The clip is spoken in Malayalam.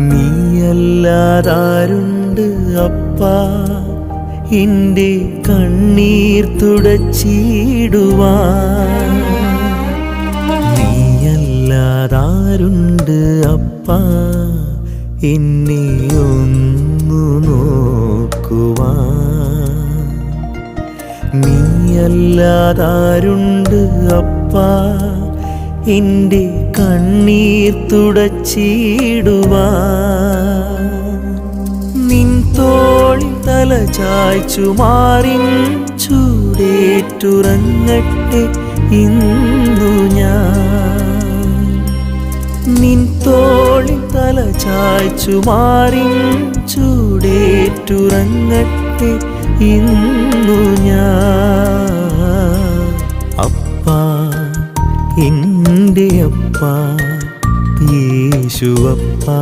നീയല്ലാതാരുണ്ട് അപ്പാ എൻ്റെ കണ്ണീർ തുടച്ചിടുവാൻ. നീയല്ലാതാരുണ്ട് അപ്പാ എന്നെ ഒന്നു നോക്കുവാൻ. നീയല്ലാതാരുണ്ട് അപ്പാ എൻ്റെ കണ്ണീർ തുടച്ചിടുവാൻ. നിൻ തോളിൽ തല ചായ്ച്ചു മാറിൻ ചൂടേറ്റുറങ്ങട്ടെ ഇന്നു ഞാൻ. നിൻ തോളിൽ തല ചായ്ച്ചു മാറിൻ ചൂടേറ്റുറങ്ങട്ടെ ഇന്നു ഞാൻ. അപ്പാ എൻ്റെ അപ്പാ യേശുവപ്പാ.